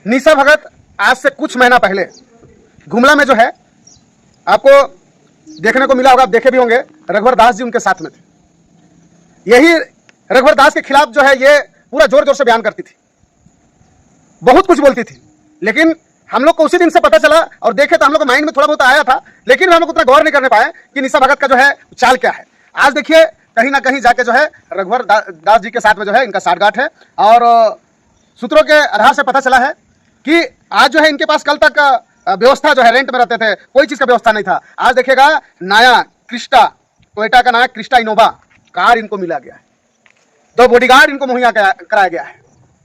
निशा भगत आज से कुछ महीना पहले गुमला में जो है आपको देखने को मिला होगा, आप देखे भी होंगे, रघुवर दास जी उनके साथ में थे। यही रघुवर दास के खिलाफ जो है ये पूरा जोर जोर से बयान करती थी, बहुत कुछ बोलती थी। लेकिन हम लोग को उसी दिन से पता चला और देखे तो हम लोग को माइंड में थोड़ा बहुत आया था, लेकिन हम लोग उतना गौर नहीं करने पाए कि निशा भगत का जो है चाल क्या है। आज देखिए कहीं ना कहीं जाके जो है रघुवर दास जी के साथ में जो है इनका साठगांठ है और सूत्रों के आधार से पता चला है कि आज जो है इनके पास कल तक व्यवस्था जो है, रेंट में रहते थे, कोई चीज का व्यवस्था नहीं था। आज देखेगा नया क्रिस्टा, टोयोटा का नया क्रिस्टा इनोवा कार इनको मिला गया है, 2 बॉडीगार्ड इनको मुहैया कराया गया है।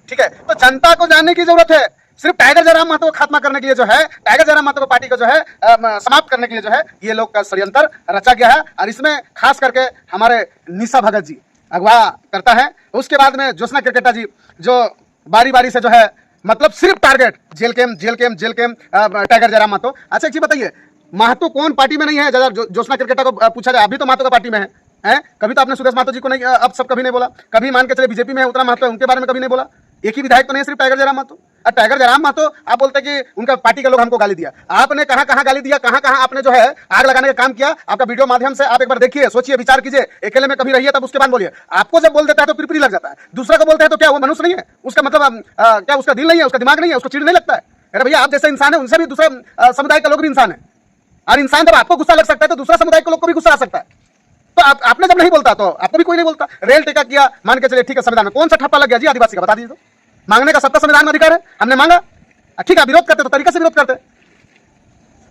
ठीक है, तो जनता को जानने की जरूरत है। सिर्फ टाइगर जयराम महतो को खात्मा करने के लिए जो है, टाइगर जयराम महतो को पार्टी को जो है समाप्त करने के लिए जो है ये लोग का षड्यंत्र रचा गया है और इसमें खास करके हमारे निशा भगत जी अगवा करता है। उसके बाद में ज्योत्सना केरकेटा जी जो बारी बारी से जो है मतलब सिर्फ target JLKM Tiger Jairam Mahato. अच्छा एक चीज बताइए, महतो कौन पार्टी में नहीं है? ज्योत्सना केरकेटा को पूछा जाए, अभी तो महतो का पार्टी में है? कभी तो आपने सुदेश महतो जी को नहीं अब सब कभी नहीं बोला, कभी मान के चले बीजेपी में है उतना महतो है, उनके बारे में कभी नहीं बोला। एक ही विधायक तो नहीं, सिर्फ टाइगर जयराम महतो। और टाइगर जयराम महतो आप बोलते कि उनका पार्टी के लोग हमको गाली दिया। आपने कहां गाली दिया, कहां आपने जो है आग लगाने का काम किया? आपका वीडियो माध्यम से आप एक बार देखिए, सोचिए, विचार कीजिए, अकेले में कभी रहिए तब उसके बाद बोलिए। आपको जब बोल देता है तो पिरपिरी लग जाता है, दूसरा को बोलते हैं तो क्या वो मनुष्य नहीं है? उसका मतलब क्या उसका दिल नहीं है, उसका दिमाग नहीं है, उसको चिढ़ नहीं लगता है? अरे भैया आप जैसे इंसान है उनसे भी दूसरे समुदाय के लोग भी इंसान है, और इंसान जब आपको गुस्सा लग सकता है तो दूसरा समुदाय के लोग को भी गुस्सा आ सकता है। तो आपने जब नहीं बोलता तो आपको भी कोई नहीं बोलता। रेल टेका किया, मान के चलिए, ठीक है, संविधान में कौन सा ठप्पा लग गया जी आदिवासी का? बता दीजिए। तो मांगने का सबका संविधान में अधिकार है, हमने मांगा, ठीक है, विरोध करते तो तरीके से विरोध करते।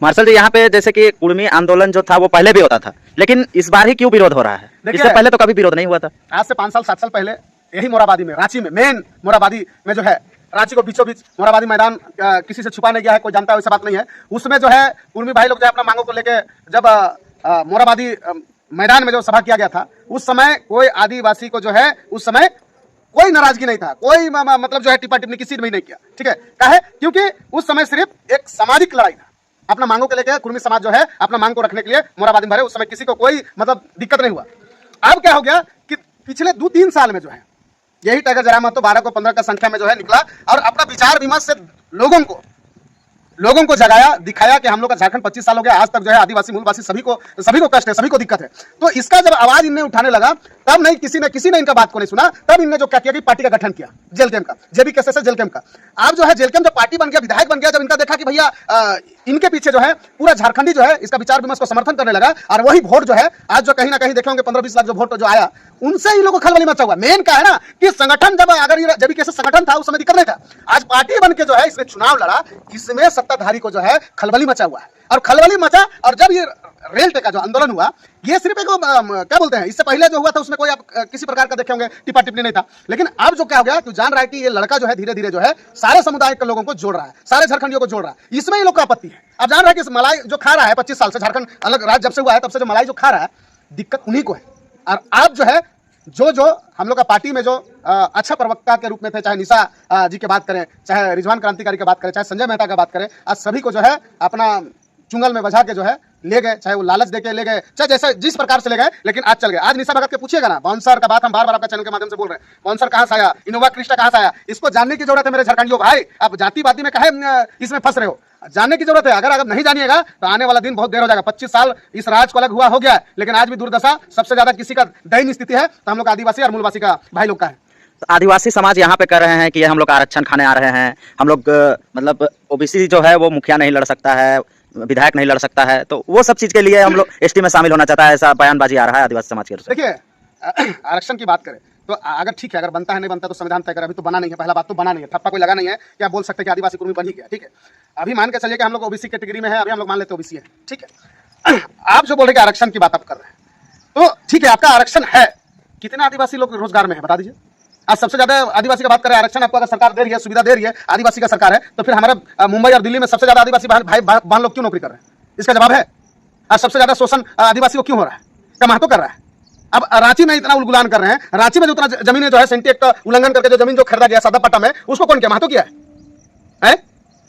मार्शल जी, यहाँ पे जैसे कि कुर्मी आंदोलन जो था वो पहले भी होता था, लेकिन इस बार ही क्यों विरोध हो रहा है? इससे पहले तो कभी विरोध नहीं हुआ था। आज से 5 साल 7 साल पहले यही मोराबादी में, रांची में, मेन मोराबादी में जो है, रांची को बीचों बीच मोराबादी मैदान किसी से छुपा नहीं गया है, कोई जानता है वैसा बात नहीं है। उसमें जो है कुर्मी भाई लोग जो है अपना मांगों को लेके जब मोराबादी मैदान में जो सभा किया गया था, उस समय कोई आदिवासी को जो है उस समय कोई नाराजगी नहीं था, कोई मतलब जो है टिप्पा टिप्पणी किसी ने भी नहीं किया। ठीक है, काहे? क्योंकि उस समय सिर्फ एक सामाजिक लड़ाई था, अपना मांगों को लेकर कुर्मी समाज जो है अपना मांग को रखने के लिए मोराबादी में भरे। उस समय किसी को कोई मतलब दिक्कत नहीं हुआ। अब क्या हो गया कि पिछले 2-3 साल में जो है यही टाइगर जयराम महतो 12 को 15 का संख्या में जो है निकला और अपना विचार विमर्श से लोगों को जगाया, दिखाया कि हम लोग का झारखंड 25 साल हो गया, आज तक जो है आदिवासी मूलवासी सभी को कष्ट है, सभी को दिक्कत है। तो इसका जब आवाज इनने उठाने लगा तब नहीं किसी ने इनका बात को नहीं सुना। तब इनने जो क्या किया कि पार्टी का गठन किया, जेल कैंप का, जेबी कैसे से जेल कैंप का। अब जो है जेल कैंप जब पार्टी बन गया, विधायक बन गया, जब इनका देखा कि भैया इनके पीछे जो है पूरा झारखंडी जो है इसका विचार विमर्श को समर्थन करने लगा, और वही वोट जो है आज जो कहीं ना कहीं देखे होंगे 15-20 लाख जो वोट जो आया, उनसे ही लोगों को खलबली मचा हुआ। मेन क्या है ना कि संगठन जब अगर जब कैसे संगठन था उस समय दिक्कत नहीं था, आज पार्टी बन के जो है इसमें चुनाव लड़ा, इसमें सत्ताधारी को जो है खलबली मचा हुआ है। और खलबली मचा, और जब ये रेल टेका जो आंदोलन हुआ, ये सिर्फ एक क्या बोलते हैं, इससे पहले जो हुआ था उसमें कोई आप किसी प्रकार का देखे होंगे टिप्पा टिप्पणी नहीं था। लेकिन अब जो क्या हो गया, तू जान रहा है कि ये लड़का जो है धीरे धीरे जो है सारे समुदाय के लोगों को जोड़ रहा है, सारे झारखंडियों को जोड़ रहा है। इसमें ये लोग का आपत्ति है। अब जान रहा है कि मलाई जो खा रहा है 25 साल से, झारखंड अलग राज्य जब से हुआ है तब से जो मलाई जो खा रहा है, दिक्कत उन्हीं को है। और आप जो है जो हम लोग का पार्टी में जो अच्छा प्रवक्ता के रूप में थे, चाहे निशा जी की बात करें, चाहे रिजवान क्रांतिकारी की बात करें, चाहे संजय मेहता की बात करें, आज सभी को जो है अपना चुंगल में बजा के जो है ले गए, चाहे वो लालच देके ले गए, चाहे जैसे जिस प्रकार से ले गए, लेकिन आज चल गए। आज निशा भगत के पूछिएगा ना, बाउंसर का बात हम बार बार आपका चैनल के माध्यम से बोल रहे हैं, बाउंसर कहां से आया, इनोवा क्रिस्टा कहां से आया, इसको जानने की जरूरत है मेरे झारखंडियों भाई। अब जातिवादी में कहे इसमें फंस रहे हो, जानने की जरूरत है। अगर नहीं जानिएगा तो आने वाला दिन बहुत देर हो जाएगा। 25 साल इस राज्य को अलग हुआ हो गया, लेकिन आज भी दुर्दशा सबसे ज्यादा किसी का दयनीय स्थिति है तो हम लोग आदिवासी और मूलवासी का भाई लोग का है। आदिवासी समाज यहाँ पे कर रहे हैं कि ये हम लोग आरक्षण खाने आ रहे हैं, हम लोग मतलब ओबीसी जो है वो मुखिया नहीं लड़ सकता है, विधायक नहीं लड़ सकता है, तो वो सब चीज के लिए हम लोग एसटी में शामिल होना चाहता है, ऐसा बयानबाजी आ रहा है आदिवासी समाज के। देखिए आरक्षण की बात करें तो अगर ठीक है, अगर बनता है नहीं बनता तो संविधान तय करे, अभी तो बना नहीं है, पहला बात तो बना नहीं है, ठप्पा कोई लगा नहीं है कि आप बोल सकते हैं कि आदिवासी कुर्मी बन ही गया। ठीक है, अभी मान के चलिए कि हम लोग ओबीसी कैटेगरी में है, अभी हम लोग मान लेते ओबीसी है। ठीक है, आप जो बोल रहे हैं आरक्षण की बात आप कर रहे हैं, तो ठीक है आपका आरक्षण है, कितने आदिवासी लोग रोजगार में है बता दीजिए। आज सबसे ज्यादा आदिवासी का बात करें, आरक्षण आपको अगर सरकार दे रही है, सुविधा दे रही है, आदिवासी का सरकार है, तो फिर हमारे मुंबई और दिल्ली में सबसे ज्यादा आदिवासी भाई बहन लोग क्यों नौकरी कर रहे हैं? इसका जवाब है। आज सबसे ज्यादा शोषण आदिवासी को क्यों हो रहा है? क्या महतो कर रहा है? अब रांची में इतना उलगुलान कर रहे हैं, रांची में जो उतना जमीन जो है सेंटी एक्ट का उल्लंघन करके जो जमीन जो खरीदा गया सादा पट्टा में, उसको कौन किया? महतो किया है?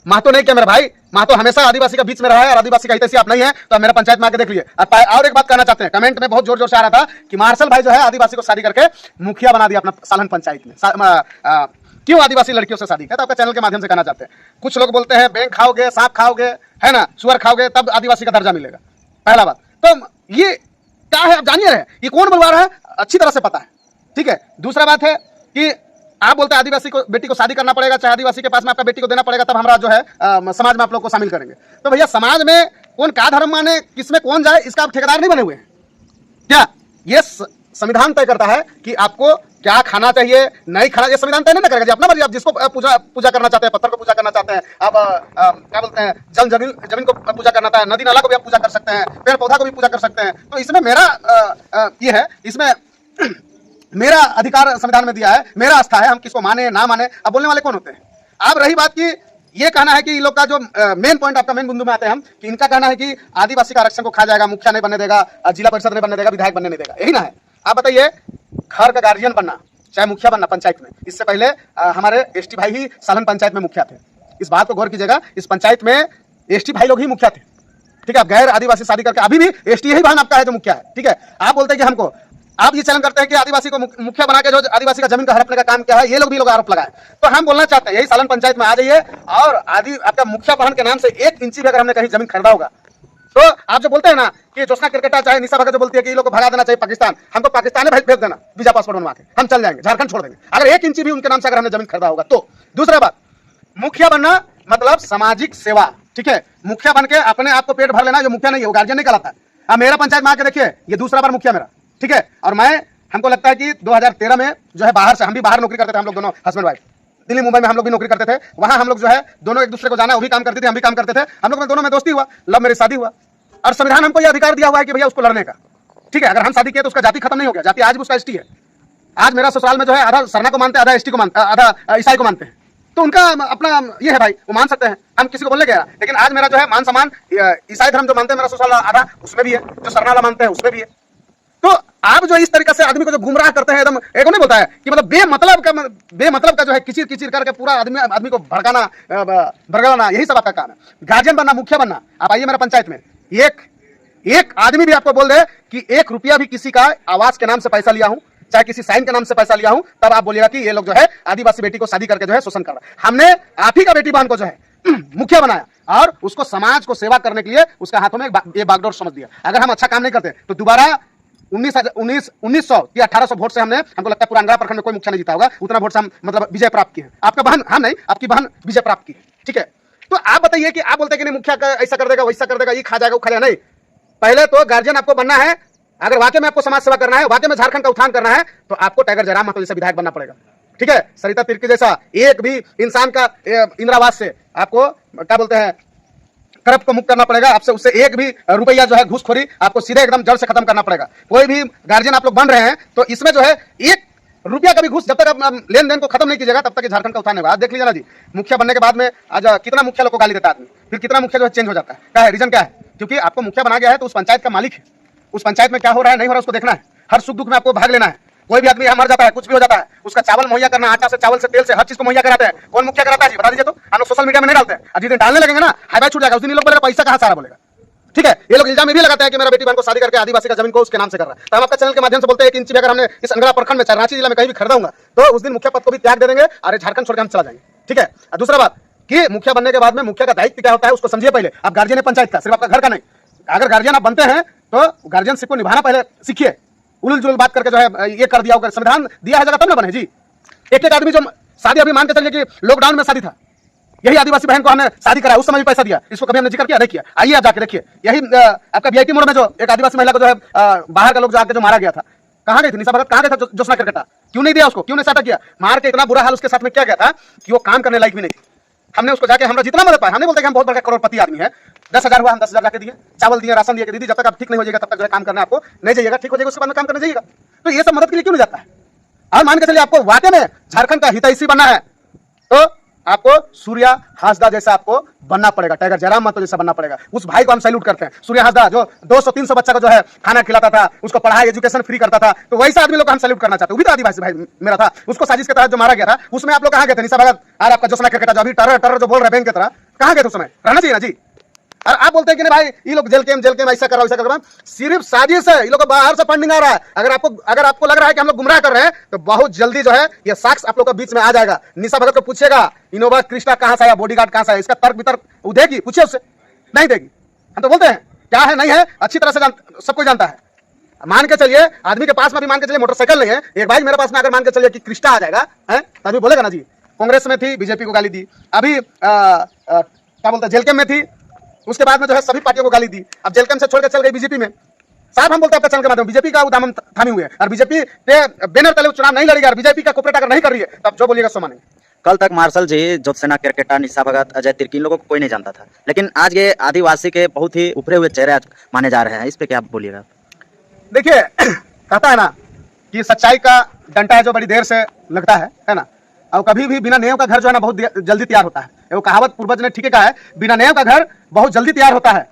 महतो नहीं किया मेरे भाई। महतो हमेशा आदिवासी का बीच में रहा है, और आदिवासी का हितैषी आप नहीं है तो मेरा पंचायत में आके देख लिए। और एक बात कहना चाहते हैं, कमेंट में बहुत जोर जोर से आ रहा था कि मार्शल भाई जो है आदिवासी को शादी करके मुखिया बना दिया अपना सालन पंचायत में, क्यों आदिवासी लड़कियों से शादी? कहता आपका चैनल के माध्यम से कहना चाहते हैं। कुछ लोग बोलते हैं बैंक खाओगे, सांप खाओगे, है ना, सुअर खाओगे तब आदिवासी का दर्जा मिलेगा। पहला बात तो ये क्या है आप जानिए रहे, ये कौन बुलवा रहा है अच्छी तरह से पता है, ठीक है। दूसरा बात है कि आप बोलते हैं आदिवासी को बेटी को शादी करना पड़ेगा, चाहे आदिवासी के पास में आपका बेटी को देना पड़ेगा, तब हमारा जो है समाज में आप लोग को शामिल करेंगे। तो भैया समाज में कौन क्या धर्म माने, किसमें कौन जाए, इसका आप ठेकेदार नहीं बने हुए हैं क्या? ये संविधान तय करता है कि आपको क्या खाना चाहिए, नहीं खाना, ये संविधान तय नहीं करेगा जी, अपना मर्जी। आप जिसको पूजा करना चाहते हैं, पत्थर को पूजा करना चाहते हैं, आप क्या बोलते हैं, जमीन को पूजा करना चाहते हैं, नदी नाला को भी आप पूजा कर सकते हैं, पेड़ पौधा को भी पूजा कर सकते हैं। तो इसमें मेरा ये है, इसमें मेरा अधिकार संविधान में दिया है, मेरा आस्था है, हम किसको माने ना माने। अब बोलने वाले कौन होते हैं? अब रही बात की ये कहना है कि इन लोग का जो मेन पॉइंट, आपका मेन बिंदु में आते हैं हम, कि इनका कहना है कि आदिवासी का आरक्षण को खा जाएगा, मुखिया नहीं बनने देगा, जिला परिषद नहीं बनने देगा, विधायक बनने नहीं देगा, यही ना है। आप बताइए, घर का गार्जियन बनना, चाहे मुखिया बनना पंचायत में, इससे पहले हमारे एसटी भाई ही सालन पंचायत में मुखिया थे। इस बात को गौर कीजिएगा, इस पंचायत में एसटी भाई लोग ही मुखिया थे, ठीक है। आप गैर आदिवासी शादी करके अभी भी एसटी ही बहन आपका है जो मुखिया है, ठीक है। आप बोलते हैं कि हमको, आप ये चलन करते हैं कि आदिवासी को मुखिया बना के जो आदिवासी का जमीन का हड़पने का काम किया है, ये लोग भी लोग आरोप लगाए। तो हम बोलना चाहते हैं, यही सालन पंचायत में आ जाइए और आपका मुखिया बहन के नाम से 1 इंची भी अगर हमने कहीं जमीन खरीदा होगा, तो आप जो बोलते हैं ना कि जोशना क्रिकेटर चाहे निशा भगत जो बोलती है कि ये लोग को भगा देना चाहिए पाकिस्तान, हमको पाकिस्तान में भेज देना, वीजा पासपोर्ट बनवा के हम चल जाएंगे, झारखंड छोड़ देंगे, अगर 1 इंची भी उनके नाम से अगर हमने जमीन खरीदा होगा तो। दूसरा बात, मुखिया बनना मतलब सामाजिक सेवा, ठीक है। मुखिया बन के अपने आप को पेट भर लेना, जो मुखिया नहीं है वो गार्जियन नहीं कहलाता है। अब मेरा पंचायत में आके देखिए, ये दूसरा बार मुखिया मेरा, ठीक है। और मैं, हमको लगता है कि 2013 में जो है बाहर से, हम भी बाहर नौकरी करते थे, हम लोग दोनों हस्बैंड वाइफ, दिल्ली मुंबई में हम लोग भी नौकरी करते थे। वहां हम लोग जो है दोनों एक दूसरे को जाना, वो भी काम करती थी, हम भी काम करते थे, हम लोग में दोनों में दोस्ती हुआ, लव मैरिज शादी हुआ, और संविधान हमको यह अधिकार दिया हुआ है कि भैया उसको लड़ने का, ठीक है। अगर हम शादी किए तो उसका जाति खत्म नहीं हो गया, जाति आज भी उसका एसटी है। आज मेरा ससुराल में जो है आधा सरना को मानते हैं, आधा एसटी को मानते हैं, आधा ईसाई को मानते हैं, तो उनका अपना ये है भाई, वो मान सकते हैं, हम किसी को बोलने गया। लेकिन आज मेरा जो है मान सम्मान, ईसाई धर्म जो मानते हैं मेरा ससुराल आधा उसमें भी है, जो सरना वाला मानते हैं उसमें भी है। तो आप जो इस तरीके से आदमी को जो गुमराह करते हैं, एकदम एक नहीं बोलता है कि मतलब बेमतलब का जो है किचिर किचिर करके पूरा आदमी को भड़काना, यही सब आपका काम है। गार्जियन बनना, मुखिया बनना, आप आइए मेरा पंचायत में, एक आदमी भी आपको बोल दे कि 1 रुपया भी किसी का आवास के नाम से पैसा लिया हूं, चाहे किसी साइन के नाम से पैसा लिया हूं, तब आप बोलिएगा कि ये लोग जो है आदिवासी बेटी को शादी करके जो है शोषण कर रहा है। हमने आप ही का बेटी बहन को जो है मुखिया बनाया और उसको समाज को सेवा करने के लिए उसका हाथों में ये बागडोर समझ दिया। अगर हम अच्छा काम नहीं करते तो दोबारा 1900 या 1800 वोट से हमको लगता है पूरा अंगरा प्रखंड में कोई मुखिया नहीं जीता होगा, उतना वोट से हम मतलब विजय प्राप्त किए हैं। आपका बहन, हम नहीं, आपकी बहन विजय प्राप्त की है, ठीक है। तो आप बताइए कि आप बोलते हैं कि नहीं मुखिया का ऐसा कर देगा, वैसा कर देगा, ये खा जाएगा, वो खा जाएगा, नहीं। पहले तो गार्जियन आपको बनना है, अगर वाकई में आपको समाज सेवा करना है, वाकई में झारखंड का उत्थान करना है, तो आपको टाइगर जयराम महतो जैसा विधायक बनना पड़ेगा, ठीक है। सरिता तिर्की जैसा एक भी इंसान का इंदिरावास से आपको क्या बोलते हैं करप्ट को मुक्त करना पड़ेगा, आपसे उससे एक भी रुपया जो है घूसखोरी आपको सीधे एकदम जड़ से खत्म करना पड़ेगा। कोई भी गार्जियन आप लोग बन रहे हैं तो इसमें जो है 1 रुपया का भी घूस, जब तक आप लेन देन को खत्म नहीं कीजिएगा तब तक झारखंड का उत्थान होगा। आज देख लीजिए ना जी, मुखिया बनने के बाद में आज कितना मुखिया लोग को गाली देता है आदमी, फिर कितना मुखिया जो है चेंज हो जाता है। क्या है रीजन, क्या है? क्योंकि आपको मुखिया बना गया है तो उस पंचायत का मालिक है, उस पंचायत में क्या हो रहा है नहीं हो रहा है उसको देखना है, हर सुख दुख में आपको भाग लेना है। कोई भी आदमी यहाँ मर जाता है, कुछ भी हो जाता है, उसका चावल मुहैया करना, आटा से, चावल से, तेल से, हर चीज को मुहैया कराते हैं। कौन मुखिया कराता है जी, बता दीजिए तो। हम लोग सोशल मीडिया में नहीं डालते हैं, जिस दिन डालने लगेंगे ना हाईवे छूट जाएगा, उस दिन लोग बोलेगा पैसा कहाँ सारा बोलेगा, ठीक है। ये लोग इल्जाम भी लगाते हैं कि मेरा बेटी बहन को शादी करके आदिवासी का जमीन को उसके नाम से कर रहा है। तो हम आपका चैनल के माध्यम से बोलते हैं 1 इंच भी अगर हमने इस अंगरा प्रखंड में, चाहे रांची जिला में कहीं भी खरीदाऊंगा तो उस दिन मुखिया पद को भी त्याग दे देंगे और झारखंड छोड़ के हम चला जाएंगे, ठीक है। दूसरा बात कि मुखिया बनने के बाद में मुखिया का दायित्व क्या होता है उसको समझिए पहले। आप गार्जियन है पंचायत का, सिर्फ आपका घर का नहीं। अगर गार्जियन आप बनते हैं तो गार्जियनशिप को निभाना पहले सीखिए। उलझ जुल बात करके जो है ये कर दिया होगा, संविधान दिया है जगह तब ना बने जी। एक आदमी जो शादी, अभी मान के चलिए कि लॉकडाउन में शादी था, यही आदिवासी बहन को हमने शादी कराया, उस समय भी पैसा दिया, इसको कभी हमने जिक्र किया नहीं किया। आइए आप जाके देखिए, यही आपका वीआईपी मोड़ में जो एक आदिवासी महिला को जो है बाहर का लोग जो आके जो मारा गया था, कहाँ गई थी निशा भगत, कहाँ गया था जोशना क्रिकेटर, क्यों नहीं दिया उसको, क्यों नहीं साटा किया? मार के इतना बुरा हाल उसके साथ में किया गया था कि वो काम करने लायक भी नहीं थी। हमने उसको जाके, हमरा जितना मदद पाया, हमने बोलते कि हम बहुत बड़ा करोड़पति आदमी है, 10,000 हुआ हम 10,000 जाके दिए, चावल दिए, राशन दिए कि दीदी जब तक आप ठीक नहीं हो जाएगा तब तक जो है काम करना आपको नहीं जाइएगा, ठीक हो जाएगा उसके बाद में काम करने जाइएगा। तो ये सब मदद के लिए क्यों नहीं जाता है? और मान के चलिए आपको वाकई में झारखंड का हितैषी बनना है तो आपको सूर्या हासदा जैसा आपको बनना पड़ेगा, टाइगर जयराम महतो जैसा बनना पड़ेगा। उस भाई को हम सैल्यूट करते हैं, सूर्या हासदा जो 200-300 बच्चा को जो है खाना खिलाता था, उसको पढ़ाई एजुकेशन फ्री करता था, तो वैसा आदमी लोग हम सैल्यूट करना चाहते हैं। वो भी तो आदिवासी भाई मेरा था, उसको साजिश के तहत जो मारा गया था उसमें आप लोग कहाँ गए थे? निशा भगत और आपका जोशना क्रिकेटर जो अभी टर जो बोल रहे हैं बैंक की तरह, कहाँ गए थे उस समय? रहना चाहिए ना जी। और आप बोलते हैं कि नहीं भाई ये लोग जेल के ऐसा कर रहा है वैसा कर रहा है, सिर्फ साजिश है। ये लोग को बाहर से फंडिंग आ रहा है। अगर आपको लग रहा है कि हम लोग गुमराह कर रहे हैं तो बहुत जल्दी जो है ये साक्ष्य आप लोग के बीच में आ जाएगा। निशा भगत को पूछेगा इनोवा क्रिस्टा कहां से आया, बॉडीगार्ड कहां से आया, इसका तर्क वितर्क वो देगी, पूछिए उससे, नहीं देगी। हम तो बोलते हैं क्या है नहीं है अच्छी तरह से सब कोई जानता है। मान के चलिए आदमी के पास में भी मान के चलिए मोटरसाइकिल नहीं है, एक बाइक मेरे पास में अगर मान के चलिए कि क्रिस्टा आ जाएगा है तो अभी बोलेगा ना जी कांग्रेस में थी बीजेपी को गाली दी, अभी क्या बोलते हैं जेल कैम्प में थी, उसके बाद में जो है सभी पार्टियों को गाली दी, अब जेल कैम्प से छोड़ के चल गई बीजेपी में। साहब हम बोलते हैं आपका चैनल के माध्यम बीजेपी का दामन थामे हुए और बीजेपी के बैनर तले चुनाव नहीं लड़ेगा और बीजेपी का कोपरेट अगर नहीं कर रही है तब जो बोलिएगा सो मानेंगे। कल तक मार्शल जी, ज्योत्सना केरकेटा, निशा भगत, अजय तिर्की, इन लोगों को कोई नहीं जानता था, लेकिन आज ये आदिवासी के बहुत ही उभरे हुए चेहरे आज माने जा रहे हैं। इस पे क्या बोलिएगा? देखिए कहता है ना कि सच्चाई का डंडा है जो बड़ी देर से लगता है ना, और कभी भी बिना नेव का घर जो है ना बहुत जल्दी तैयार होता है। वो कहावत पूर्वज ने ठीक है कहा है, बिना नेव का घर बहुत जल्दी तैयार होता है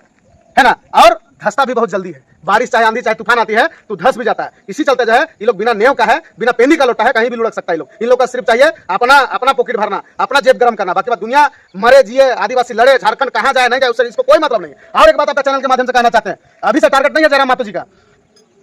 ना, और धंसता भी बहुत जल्दी है। बारिश चाहे आंधी चाहे तूफान आती है तो धंस भी जाता है। इसी चलते जो है ये लोग बिना नेव का है, बिना पेंदी का लोटा है, कहीं भी लुढ़क सकता है। इन लोग का सिर्फ चाहिए अपना पॉकेट भरना, अपना जेब गर्म करना, बाकी बात दुनिया मरे जिए, आदिवासी लड़े, झारखंड कहाँ जाए नहीं जाए उससे इसको कोई मतलब नहीं है। और एक बात आपका चैनल के माध्यम से कहना चाहते हैं, अभी से टारगेट नहीं है जयराम मातो जी का,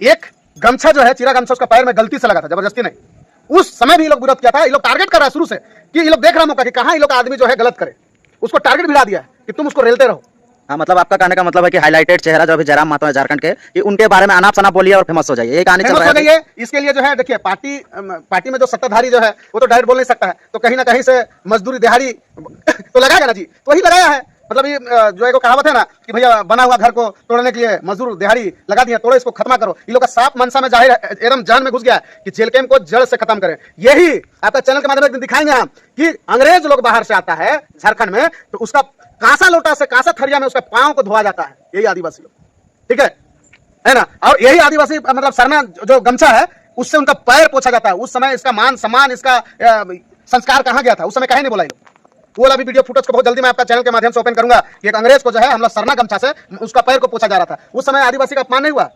एक गमछा जो है चिरा गमछा उसका पैर में गलती से लगा था, जबरदस्ती नहीं। उस समय भी ये लोग विरोध किया था। ये लोग टारगेट कर रहा है शुरू से कि ये लोग देख रहा मौका कि कहां ये लोग आदमी जो है गलत करे, उसको टारगेट भिड़ा दिया है कि तुम उसको रेलते रहो। हाँ, मतलब आपका कहने का मतलब है कि हाईलाइटेड चेहरा जो अभी जयराम मातो है झारखंड के, कि उनके बारे में अनाप शनाप बोलिए और फेमस हो जाइए, ये कहानी चल रही है। इसके लिए जो है देखिए पार्टी में जो सत्ताधारी जो है वो तो डायरेक्ट बोल नहीं सकता है, तो कहीं ना कहीं से मजदूरी दिहाड़ी तो लगाएगा ना जी, तो वही लगाया है। मतलब ये जो एक कहावत है ना कि भैया बना हुआ घर को तोड़ने के लिए मजदूर दिहाड़ी लगा दिया, तोड़ो इसको खत्म करो। ये लोग का साफ मनसा में जाहिर एकदम जान में घुस गया है कि जेल कैम्प को जड़ से खत्म करें। यही आपका चैनल के माध्यम से दिखाएंगे हम कि अंग्रेज लोग बाहर से आता है झारखंड में तो उसका कांसा लोटा से कांसा थरिया में उसका पांव को धोआ जाता है, यही आदिवासी लोग, ठीक है ना। और यही आदिवासी मतलब सर में जो गमछा है उससे उनका पैर पोछा जाता है। उस समय इसका मान सम्मान इसका संस्कार कहां गया था, उस समय कहीं नहीं बोला। वो वाला भी वीडियो फुटेज को बहुत जल्दी मैं आपका चैनल के माध्यम से ओपन करूंगा कि एक अंग्रेज को जो है हम लोग सरना गमछा से उसका पैर को पोछा जा रहा था। उस समय आदिवासी का अपमान नहीं हुआ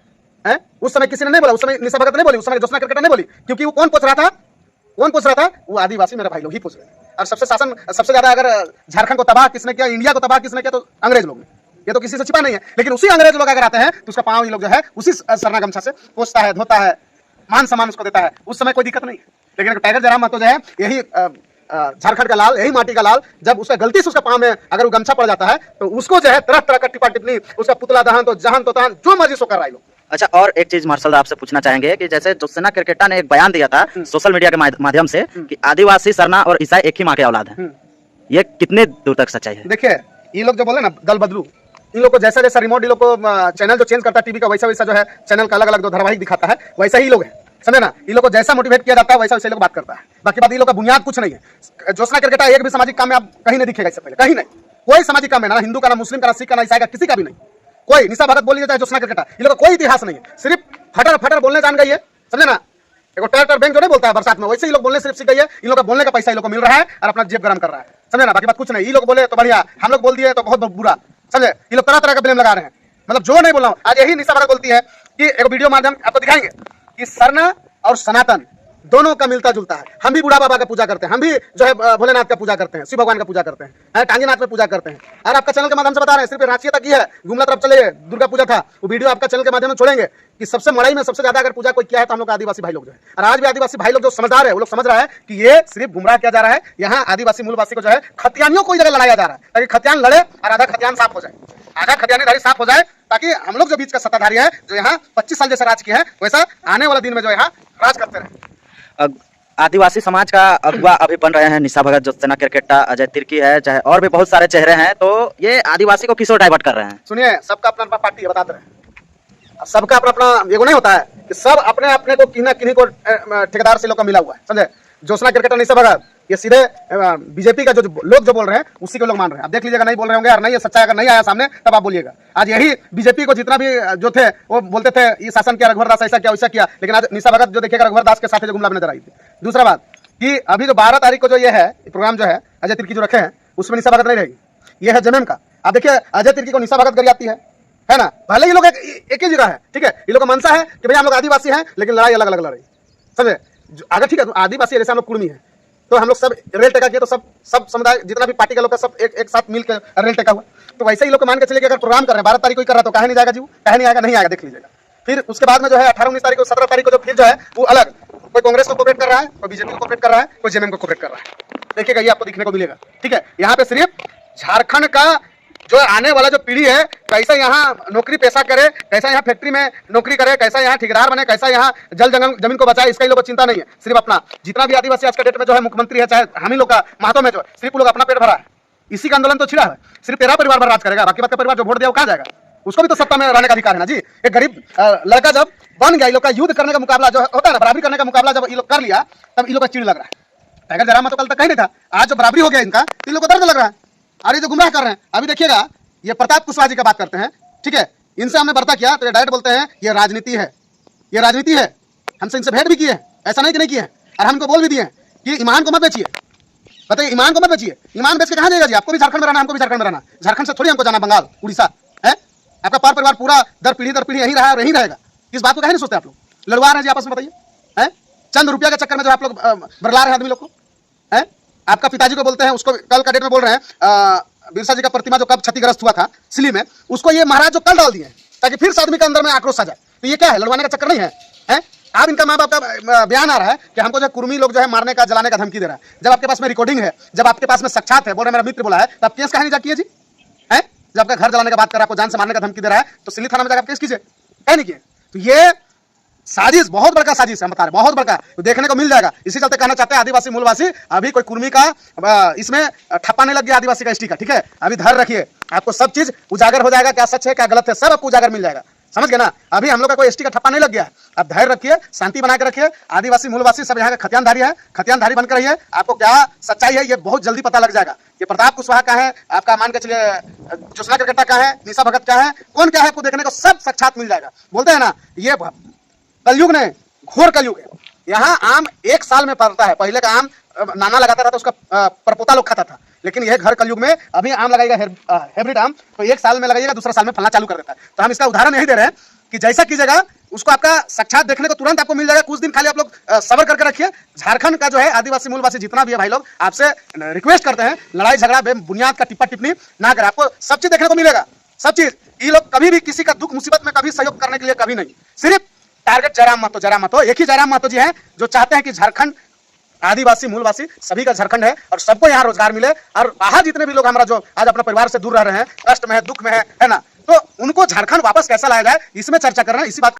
है, उस समय किसी ने नहीं बोला, उस समय निशा भगत नहीं बोली, उस समय ज्योत्सना केरकेटा नहीं बोली, क्योंकि वो कौन पूछ रहा था, वो आदिवासी मेरे भाई लोग ही पूछ रहे थे। और सबसे ज्यादा अगर झारखंड को तबाह किसने किया, इंडिया को तबाह किसने किया, तो अंग्रेज लोग ने। ये तो किसी से छिपा नहीं है। लेकिन उसी अंग्रेज लोग अगर आते हैं तो उसका पांव ये लोग जो है उसी सरना गमछा से पोछता है, धोता है, मान सम्मान उसको देता है। उस समय कोई दिक्कत नहीं। लेकिन टाइगर जयराम मातो जो है यही झारखंड का लाल, यही माटी का लाल, जब उसका गलती से उसका पांव में अगर वो गमछा पड़ जाता है तो उसको जो है तरह तरह का टिपा टिप्पणी, उसका पुतला दहन तो जहान तो तहन जो मर्जी सो कर रहा है लोग। अच्छा, और एक चीज मार्शल आपसे पूछना चाहेंगे कि जैसे ज्योत्सना केरकेटा ने एक बयान दिया था सोशल मीडिया के माध्यम से कि आदिवासी, सरना और ईसाई एक ही माँ के औलाद हैं, ये कितने दूर तक सच्चाई है? देखिए ये लोग जो बोले ना दल बदलू, इन लोग को जैसा जैसा रिमोट इन लोग को चैनल जो चेंज करता है टीवी का वैसा वैसा जो है चैनल का अलग अलग जो धारावाहिक दिखाता है वैसा ही लोग है, समझे ना। इन लोग को जैसा मोटिवेट किया जाता है वैसा वैसे लोग बात करता है। बाकी बात ये लोग का बुनियाद कुछ नहीं है। ज्योत्सना केरकेटा एक भी सामाजिक काम में आप कहीं नहीं दिखेगा, इससे पहले कहीं नहीं, कोई सामाजिक काम में ना हिंदू का, ना मुस्लिम का, ना सिख का, ना ईसाई का, किसी का भी नहीं। कोई निशा भगत बोल लीजिए, ज्योत्सना केरकेटा, इन लोग का कोई इतिहास नहीं है। सिर्फ फटर फटर बोलने जान गई है, समझे ना। एक ट्रैक्टर बैंक जो नहीं बोलता है बरसात में, वैसे ही लोग बोलने सिर्फ सीख गई है। इन लोग का बोलने का पैसा इन लोग को मिल रहा है और अपना जेब गर्म कर रहा है, समझे ना। बाकी बात कुछ नहीं। ये लोग बोले तो बढ़िया, हम लोग बोल दिए तो बहुत बुरा, समझे। ये लोग तरह तरह का ब्लेम लगा रहे हैं, मतलब जो नहीं बोल रहा हूँ। आज यही निशा भगत बोलती है कि एक वीडियो माध्यम आपको दिखाएंगे कि सरना और सनातन दोनों का मिलता जुलता है। हम भी बूढ़ा बाबा का पूजा करते हैं, हम भी जो है भोलेनाथ का पूजा करते हैं, शिव भगवान का पूजा करते हैं, टांगीनाथ में पूजा करते हैं। और आपका चैनल के माध्यम से बता रहे हैं, सिर्फ रांची तक ही है, गुमला तरफ चले दुर्गा पूजा था, वो वीडियो आपका चैनल के माध्यम से छोड़ेंगे कि सबसे मड़ई में सबसे ज्यादा अगर पूजा कोई किया है तो हम लोग आदिवासी भाई लोग जो है। और आज भी आदिवासी भाई लोग जो समझदार है वो लोग समझ रहा है कि ये सिर्फ गुमराह किया जा रहा है। यहाँ आदिवासी मूलवासी को जो है खतियानियों को जगह लड़ाया जा रहा है ताकि खतियान लड़े और आधा खतियान साफ हो जाए, आधा खतियानीधारी साफ हो जाए, ताकि हम लोग जो बीच का सत्ताधारी है जो यहाँ 25 साल जैसा राज किया है वैसा आने वाला दिन में जो यहाँ राज करते रहे। आदिवासी समाज का अगुवा अभी बन रहे हैं निशा भगत, ज्योत्सना केरकेटा, अजय तिर्की है, चाहे और भी बहुत सारे चेहरे हैं, तो ये आदिवासी को किस ओर डाइवर्ट कर रहे हैं? सुनिए, सबका अपना अपना पार्टी है, बताते रहे। सबका अपना अपना एगो नहीं होता है कि सब अपने अपने को किन्हीं को ठेकेदार से लोग का मिला हुआ है, समझे। ज्योत्सना केरकेटा, निशा भगत ये सीधे बीजेपी का जो लोग जो बोल रहे हैं उसी को लोग मान रहे हैं। आप देख लीजिएगा, नहीं बोल रहे होंगे और नहीं ये सच्चाई अगर नहीं आया सामने तब आप बोलिएगा। आज यही बीजेपी को जितना भी जो थे वो बोलते थे ये शासन किया, रघुवर दास ऐसा किया वैसा किया, लेकिन आज निशा भगत जो देखिएगा रघुवर दास के साथ जो गुमला में नजर आई थी। दूसरा बात कि अभी जो 12 तारीख को जो ये है प्रोग्राम जो है अजय तिर्की जो रखे हैं उसमें निशा भगत नहीं रहेगी, ये है जमेम का। आप देखिए अजय तिर्की को निशा भगत करी जाती है ना। भले ये लोग एक ही जगह है, ठीक है, ये लोग का मनसा है कि भैया हम लोग आदिवासी हैं लेकिन लड़ाई अलग अलग लड़ रही, समझे। अगर ठीक है आदिवासी जैसे हम लोग कुर्मी है, तो हम लोग सब रेल टेका किए, तो सब समुदाय जितना भी पार्टी का लोग है सब एक साथ मिल कर रेल टेका हुआ। तो वैसे ही लोग मान के चले कि अगर प्रोग्राम कर रहे हैं 12 तारीख को ही कर रहा है तो काहे नहीं जाएगा जी, काहे नहीं आएगा, नहीं आएगा, देख लीजिएगा। फिर उसके बाद में जो है 18-19 तारीख को 17 तारीख को जो फिर जो है वो अलग, कोई कांग्रेस को कोऑपरेट कर रहा है, कोई बीजेपी को कोऑपरेट कर रहा है, कोई जेएमएम को कोऑपरेट कर रहा है। देखिएगा ये आपको दिखने को मिलेगा। ठीक है, यहाँ पे सिर्फ झारखंड का जो आने वाला जो पीढ़ी है कैसा यहाँ नौकरी पेशा करे, कैसा यहाँ फैक्ट्री में नौकरी करे, कैसा यहाँ ठेकेदार बने, कैसा यहाँ जल जमीन को बचाए, इसका ही लोगों को चिंता नहीं है। सिर्फ अपना जितना भी आदिवासी आज के डेट में जो है मुख्यमंत्री है, चाहे हम ही लोग का महतो में जो है, सिर्फ लोग अपना पेट भरा है, इसी का आंदोलन तो छिड़ा है। सिर्फ तेरा परिवार पर राज करेगा, बाकी का परिवार जो वोट दिया वो कहाँ जाएगा, उसको भी तो सत्ता में रहने का अधिकार है ना जी। एक गरीब लड़का जब बन गया, ये लोग का युद्ध करने का मुकाबला जो होता है ना, बराबरी करने का मुकाबला जब ये लोग कर लिया, तब ये लोग का चिड़ लग रहा है। टाइगर जरामा तो कल तक कहीं नहीं था, आज जो बराबरी हो गया इनका, इन लोग को दर्द लग रहा है। और ये जो गुमराह कर रहे हैं, अभी देखिएगा ये प्रताप कुशवाहा जी का बात करते हैं। ठीक है, इनसे हमने बर्ता किया तो ये डायरेक्ट बोलते हैं ये राजनीति है, ये राजनीति है। हमसे इनसे भेंट भी किए, ऐसा नहीं कि नहीं किए, और हमको बोल भी दिए कि ईमान को मत बेचिए। बताइए, ईमान को मत बेचिए, ईमान बेच के कहाँ जाएगा जी? आपको भी झारखंड में रहना, हमको भी झारखंड में रहना, झारखंड से थोड़ी हमको जाना बंगाल उड़ीसा है। आपका पर परिवार पूरा दर पीढ़ी यहीं रहा और यहीं रहेगा। इस बात को कहीं नहीं सोचते आप लोग, लड़वा रहे हैं जी आपस में। बताइए, है चंद रुपया के चक्कर में जो आप लोग बरला रहे हैं आदमी लोग को, है। आपका पिताजी को बोलते हैं, उसको कल का डेट में बोल रहे हैं बिरसा जी का प्रतिमा जो कब क्षतिग्रस्त हुआ था सिली में, उसको ये महाराज जो कल डाल दिए ताकि फिर से आदमी के अंदर में आक्रोश आ जाए। तो ये क्या है, लड़वाने का चक्कर नहीं है, हैं? आप इनका माँ बाप का बयान आ रहा है कि हमको जो कुर्मी लोग जो है मारने का जलाने का धमकी दे रहा है। जब आपके पास में रिकॉर्डिंग है, जब आपके पास में साक्षात है, बोल रहे मेरा मित्र बोला है, तो आप केस कहीं नहीं जा किए जी, हैं? जब आपका घर जलाने का बात कर रहा है, आपको जान से मारने का धमकी दे रहा है, तो सिल्ली थाना में जाकर केस कीजिए, कहीं नहीं किए। तो ये साजिश, बहुत बड़का साजिश है, बता रहे बहुत बड़का, तो देखने को मिल जाएगा। इसी चलते कहना चाहते हैं आदिवासी मूलवासी, अभी कोई कुर्मी का इसमें ठप्पा नहीं लग गया आदिवासी का एसटी का। ठीक है, अभी धैर्य रखिए, आपको सब चीज उजागर हो जाएगा, क्या सच है क्या गलत है, सब आपको उजागर मिल जाएगा। समझ गए ना? अभी हम लोग का कोई एसटी का ठप्पा नहीं लग गया है। आप धैर्य रखिए, शांति बना के रखिए। आदिवासी मूलवासी सब यहाँ का खतियानधारी है, खतियानधारी बनकर रहिए। आपको क्या सच्चाई है ये बहुत जल्दी पता लग जाएगा। ये प्रताप कुशवाहा का है, आपका मान के चलिए ज्योत्सना करकट्टा का है, निशा भगत का है, कौन क्या है, आपको देखने को सब साक्षात मिल जाएगा। बोलते हैं ना, ये कलयुग ने घोर कलयुग है। यहाँ आम 1 साल में फलता है, पहले का आम नाना लगाता था तो उसका परपोता लोग खाता था, लेकिन यह घर कलयुग में अभी आम लगाएगा हाइब्रिड आम, तो 1 साल में लगाइएगा, दूसरा साल में फलना चालू कर देता है। तो हम इसका उदाहरण यही दे रहे हैं कि जैसा कीजिएगा उसको आपका साक्षात देखने को तुरंत आपको मिल जाएगा। कुछ दिन खाली आप लोग सब्र करके रखिए। झारखंड का जो है आदिवासी मूलवासी जितना भी है भाई लोग, आपसे रिक्वेस्ट करते हैं लड़ाई झगड़ा बेबुनियाद का टिप्पा टिप्पणी ना करें। आपको सब चीज देखने को मिलेगा, सब चीज। ये लोग कभी भी किसी का दुख मुसीबत में कभी सहयोग करने के लिए कभी नहीं, सिर्फ टारगेट जयराम महतो। एक ही जयराम महतो जी हैं जो चाहते हैं कि झारखंड आदिवासी मूलवासी सभी का झारखंड है और सबको यहाँ रोजगार मिले। और बाहर जितने भी लोग हमारा जो आज अपने परिवार से दूर रह रहे हैं, कष्ट में है, दुख में है ना, तो उनको झारखंड वापस कैसा लाया जाए, इसमें चर्चा कर रहे हैं। इसी बात